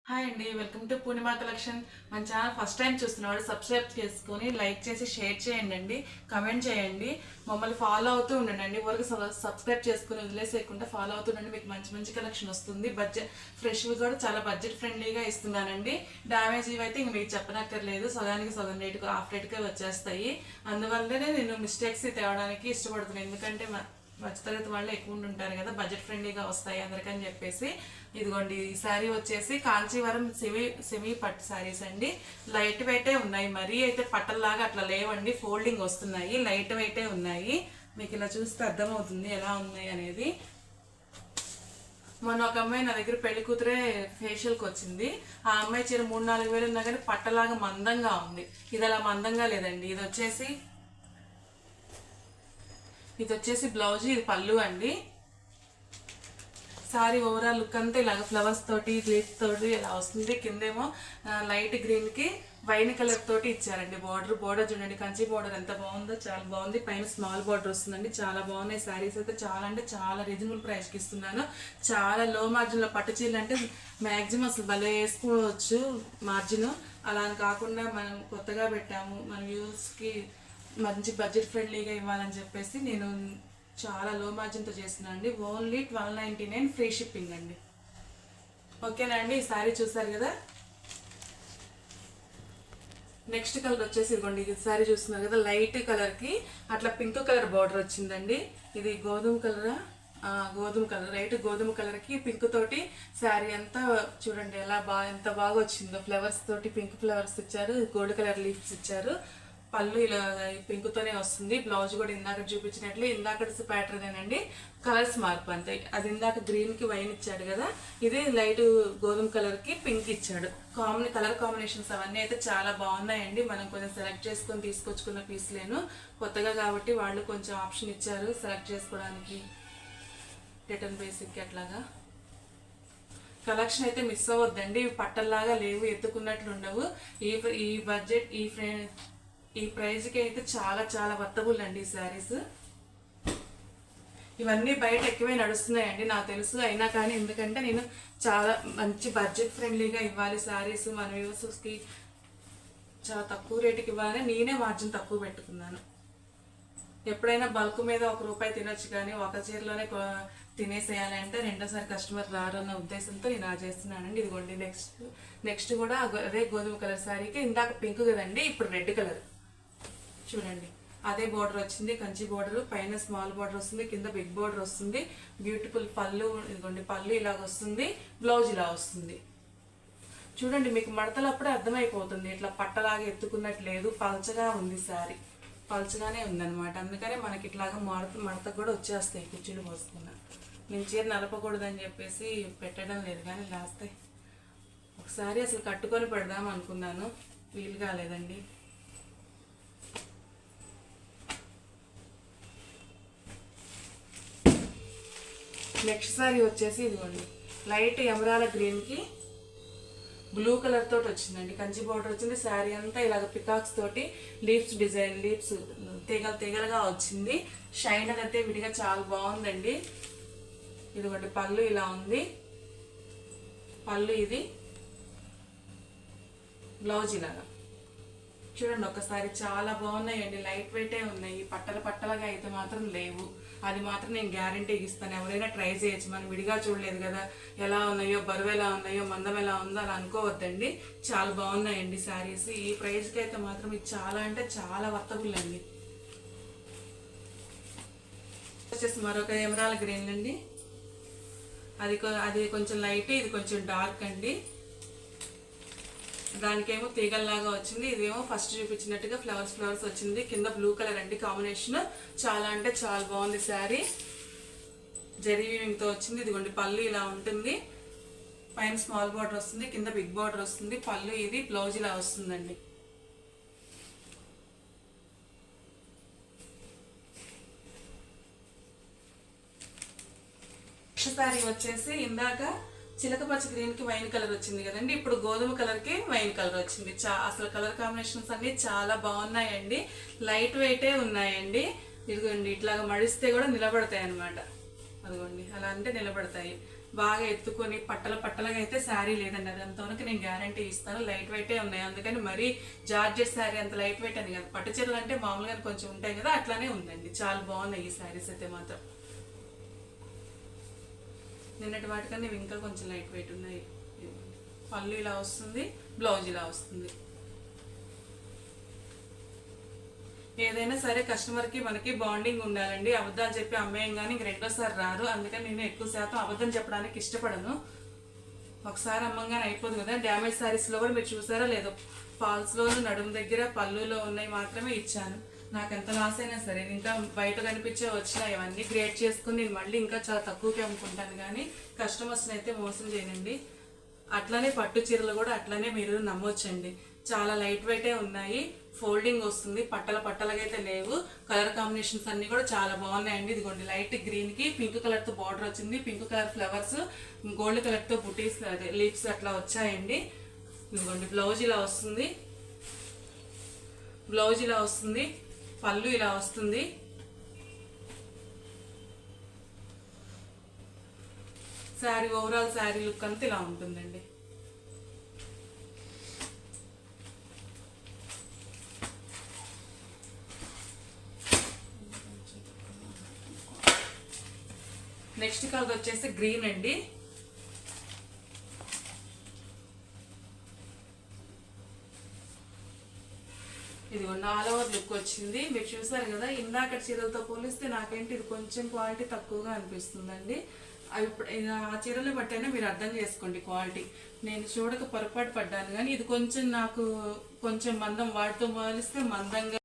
Hi అండి, welcome to Purnima collection. మన channel first time చూస్తున్నవాడు subscribe చేసుకొని లైక్ చేసి షేర్ చేయండి, కమెంట్ చేయండి, మమ్మల్ని ఫాలో అవుతూ ఉండండి. వరకు సబ్స్క్రైబ్ చేసుకుని వదిలేసేయకుండా ఫాలో అవుతుండండి. మీకు మంచి మంచి కలెక్షన్ వస్తుంది. బడ్జెట్ ఫ్రెష్ కూడా చాలా బడ్జెట్ ఫ్రెండ్లీగా ఇస్తున్నానండి. డ్యామేజ్ ఇవైతే ఇంక మీకు చెప్పనక్కర్లేదు, సగానికి సగం రేటుకు హాఫ్ రేటుకే వచ్చేస్తాయి. అందువల్లనే నేను మిస్టేక్స్ తేవడానికి ఇష్టపడుతున్నాను. ఎందుకంటే మధ్యతరగతి వాళ్ళు ఎక్కువ ఉంటారు కదా, బడ్జెట్ ఫ్రెండ్లీగా వస్తాయి అందరికని చెప్పేసి. ఇదిగోండి, ఈ శారీ వచ్చేసి కాంచీవరం సెమీ పట్టు శారీస్ అండి. లైట్ వెయిటే ఉన్నాయి, మరీ అయితే పట్టల్లాగా అట్లా లేవండి, ఫోల్డింగ్ వస్తున్నాయి, లైట్ వెయిటే ఉన్నాయి. మీకు ఇలా చూస్తే అర్థమవుతుంది ఎలా ఉన్నాయి అనేది. మొన్న ఒక అమ్మాయి నా దగ్గర పెళ్లి కూతురే ఫేషియల్కి వచ్చింది. ఆ అమ్మాయి చీర 3-4 వేలు ఉన్నా కానీ పట్టలాగా మందంగా ఉంది. ఇది అలా మందంగా లేదండి. ఇది వచ్చేసి బ్లౌజ్, ఇది పళ్ళు అండి. సారీ ఓవరాల్ లుక్ అంతా ఇలాగ ఫ్లవర్స్ తోటి లీఫ్ తోటి ఇలా వస్తుంది. కిందేమో లైట్ గ్రీన్ కి వైన్ కలర్ తోటి ఇచ్చారండి. బోర్డర్ చూడండి, కంచి బోర్డర్ ఎంత బాగుందో, చాలా బాగుంది. పైన స్మాల్ బోర్డర్ వస్తుందండి. చాలా బాగున్నాయి శారీస్ అయితే. చాలా అంటే చాలా రీజనబుల్ ప్రైస్కి ఇస్తున్నాను. చాలా లో మార్జిన్లో పట్టు చీరలు అంటే మ్యాక్సిమం అసలు భలే వేసుకోవచ్చు మార్జిన్. అలా అని కాకుండా మనం కొత్తగా పెట్టాము, మన వ్యూస్కి మంచి బడ్జెట్ ఫ్రెండ్లీగా ఇవ్వాలని చెప్పేసి నేను చాలా లో మార్జిన్తో చేస్తున్నాను అండి. ఓన్లీ 1299 ఫ్రీ షిప్పింగ్ అండి. ఓకేనా అండి, ఈ శారీ చూసారు కదా. నెక్స్ట్ కలర్ వచ్చేసి ఇదిగోండి, ఇది శారీ చూస్తున్నారు కదా, లైట్ కలర్కి అట్లా పింక్ కలర్ బార్డర్ వచ్చిందండి. ఇది గోధుమ కలర్, లైట్ గోధుమ కలర్కి పింక్ తోటి శారీ అంతా చూడండి ఎంత బాగా వచ్చిందో. ఫ్లవర్స్ తోటి పింక్ ఫ్లవర్స్ ఇచ్చారు, గోల్డ్ కలర్ లీవ్స్ ఇచ్చారు. పళ్ళు ఇలా పింక్తోనే వస్తుంది. బ్లౌజ్ కూడా ఇందాక చూపించినట్లు ఇందాక ప్యాటర్న్ ఏనండి, కలర్స్ మార్పు అంతే. అది ఇందాక గ్రీన్కి వైన్ ఇచ్చాడు కదా, ఇది లైట్ గోధుమ కలర్కి పింక్ ఇచ్చాడు. కలర్ కాంబినేషన్స్ అవన్నీ అయితే చాలా బాగున్నాయండి. మనం కొంచెం సెలెక్ట్ చేసుకొని తీసుకొచ్చుకున్న పీస్లేను, కొత్తగా కాబట్టి వాళ్ళు కొంచెం ఆప్షన్ ఇచ్చారు సెలెక్ట్ చేసుకోవడానికి, రిటర్న్ బేసిక్కి అట్లాగా. కలెక్షన్ అయితే మిస్ అవ్వద్దండి. పట్టల్లాగా లేవు, ఎత్తుకున్నట్లు ఉండవు. ఈ బడ్జెట్ ఈ ప్రైజ్కి అయితే చాలా చాలా వర్తబుల్ అండి ఈ శారీస్. ఇవన్నీ బయట ఎక్కువే నడుస్తున్నాయండి నాకు తెలుసు. అయినా కానీ ఎందుకంటే నేను చాలా మంచి బడ్జెట్ ఫ్రెండ్లీగా ఇవ్వాలి శారీస్, మన వ్యూవర్స్కి చాలా తక్కువ రేటుకి ఇవ్వాలని నేనే మార్జిన్ తక్కువ పెట్టుకున్నాను. ఎప్పుడైనా బల్క్ మీద ₹1 తినొచ్చు, కానీ ఒక చీరలోనే తినేసేయాలి అంటే రెండోసారి కస్టమర్ రారన్న ఉద్దేశంతో నేను ఆ చేస్తున్నానండి. ఇదిగోండి, నెక్స్ట్ కూడా అదే గోధుమ కలర్ శారీకి ఇందాక పింక్ కదండి, ఇప్పుడు రెడ్ కలర్ చూడండి. అదే బోర్డర్ వచ్చింది, కంచి బోర్డర్, పైన స్మాల్ బోర్డర్ వస్తుంది, కింద బిగ్ బోర్డర్ వస్తుంది. బ్యూటిఫుల్ పళ్ళు, ఇదిగోండి పళ్ళు ఇలాగ వస్తుంది, బ్లౌజ్ ఇలా వస్తుంది. చూడండి, మీకు మడతలప్పుడే అర్థమైపోతుంది. ఇట్లా పట్టలాగా ఎత్తుకున్నట్టు లేదు, పల్చగా ఉంది శారీ, పల్చగానే ఉందన్నమాట. అందుకనే మనకి ఇట్లాగా మడత కూడా వచ్చేస్తాయి కుర్చీలు పోసుకున్నా. నేను చీర నలపకూడదని చెప్పేసి పెట్టడం లేదు, కానీ లాస్తాయి. ఒకసారి అసలు కట్టుకొని పెడదాం అనుకున్నాను, వీలు కాలేదండి. నెక్స్ట్ సారీ వచ్చేసి ఇదిగోండి, లైట్ ఎమరాల గ్రీన్కి బ్లూ కలర్ తోటి వచ్చిందండి. కంచి బోర్డర్ వచ్చింది. శారీ అంతా ఇలాగ పికాక్స్ తోటి లీవ్స్ డిజైన్, లీవ్స్ తీగలుగా వచ్చింది. షైనర్ అయితే విడిగా చాలా బాగుందండి. ఇదిగోండి పళ్ళు ఇలా ఉంది, పళ్ళు ఇది, బ్లౌజ్ ఇలాగా చూడండి. ఒకసారి చాలా బాగున్నాయండి, లైట్ వెయిటే ఉన్నాయి. పట్టలుగా అయితే మాత్రం లేవు, అది మాత్రం నేను గ్యారంటీగా ఇస్తాను. ఎవరైనా ట్రై చేయొచ్చు, మనం విడిగా చూడలేదు కదా, ఎలా ఉన్నాయో, బరువు ఎలా ఉన్నాయో, మందం ఎలా ఉందో అలా అనుకోవద్దండి. చాలా బాగున్నాయండి శారీస్. ఈ ప్రైస్కి అయితే మాత్రం ఇది చాలా అంటే చాలా వర్తబుల్ అండి. వచ్చేసి మరొక ఎమరాల్ గ్రీన్ అండి, అది కొంచెం లైట్, ఇది కొంచెం డార్క్ అండి. దానికేమో తీగల్లాగా వచ్చింది, ఇదేమో ఫస్ట్ చూపించినట్టుగా ఫ్లవర్స్ వచ్చింది. కింద బ్లూ కలర్ అండి కాంబినేషన్. చాలా అంటే చాలా బాగుంది శారీ, జరీ వీవింగ్తో వచ్చింది. ఇదిగోండి పళ్ళు ఇలా ఉంటుంది, పైన స్మాల్ బార్డర్ వస్తుంది, కింద బిగ్ బార్డర్ వస్తుంది. పళ్ళు ఇది, బ్లౌజ్ ఇలా వస్తుందండి. నెక్స్ట్ శారీ వచ్చేసి ఇందాక చిలకపచ్చ గ్రీన్కి వైన్ కలర్ వచ్చింది కదండి, ఇప్పుడు గోధుమ కలర్కి వైన్ కలర్ వచ్చింది. అసలు కలర్ కాంబినేషన్స్ అన్ని చాలా బాగున్నాయండి, లైట్ వెయిటే ఉన్నాయండి. ఇదిగోండి ఇట్లాగా మడిస్తే కూడా నిలబడతాయి అన్నమాట. అదిగోండి అలా అంటే నిలబడతాయి. బాగా ఎత్తుకొని పట్టలుగా అయితే శారీ లేదండి. అది అంతవరకు నేను గ్యారంటీ ఇస్తాను. లైట్ వెయిటే ఉన్నాయి, అందుకని మరీ జార్జెట్ శారీ అంత లైట్ వెయిట్ అని కాదు. పట్టు చీరలు అంటే మామూలుగా కొంచెం ఉంటాయి కదా, అట్లానే ఉందండి. చాలా బాగున్నాయి ఈ శారీస్ అయితే మాత్రం. నిన్నటి వాటికన్నా ఇవి ఇంకా కొంచెం లైట్ వెయిట్ ఉన్నాయి. పళ్ళు ఇలా వస్తుంది, బ్లౌజ్ ఇలా వస్తుంది. ఏదైనా సరే కస్టమర్కి మనకి బాండింగ్ ఉండాలండి. అబద్ధాలు చెప్పి అమ్మేయం కానీ ఇంక రెండోసారి రారు. అందుకని నేను ఎక్కువ శాతం అబద్ధం చెప్పడానికి ఇష్టపడను. ఒకసారి అమ్మంగానే అయిపోదు కదా. డ్యామేజ్ శారీస్లో కూడా మీరు చూసారా లేదో, ఫాల్స్లో నడుము దగ్గర పళ్ళులో ఉన్నాయి మాత్రమే ఇచ్చాను. నాకు ఎంత లాస్ అయినా సరే ఇంకా బయట కనిపించే వచ్చినా ఇవన్నీ క్రియేట్ చేసుకుని నేను మళ్ళీ ఇంకా చాలా తక్కువకే అమ్ముకుంటాను, కానీ కస్టమర్స్ని అయితే మోసం చేయనండి. అట్లనే పట్టు చీరలు కూడా అట్లనే మీరు నమ్మొచ్చండి. చాలా లైట్ వెయిటే ఉన్నాయి, ఫోల్డింగ్ వస్తుంది, పట్టలుగా అయితే లేవు. కలర్ కాంబినేషన్స్ అన్ని కూడా చాలా బాగున్నాయండి. ఇదిగోండి లైట్ గ్రీన్ కి పింక్ కలర్ తో బార్డర్ వచ్చింది, pink colour flowers, gold colour తో బుటీస్ లీవ్స్ అట్లా వచ్చాయండి. ఇదిగోండి బ్లౌజ్ ఇలా వస్తుంది, పళ్ళు ఇలా వస్తుంది. శారీ ఓవరాల్ శారీ లుక్ అంతా ఇలా ఉంటుందండి. నెక్స్ట్ కలర్ వచ్చేసి గ్రీన్ అండి. ఇదిగోండి ఆల్ ఓవర్ లుక్ వచ్చింది. మీరు చూసారు కదా, ఇందాక చీరలతో పోలిస్తే నాకేంటి ఇది కొంచెం క్వాలిటీ తక్కువగా అనిపిస్తుందండి. అవి ఇప్పుడు ఆ చీరలు బట్టైనా మీరు అర్థం చేసుకోండి క్వాలిటీ. నేను చూడక పొరపాటు పడ్డాను, కానీ ఇది కొంచెం నాకు కొంచెం మందం, వాటితో పోలిస్తే మందంగా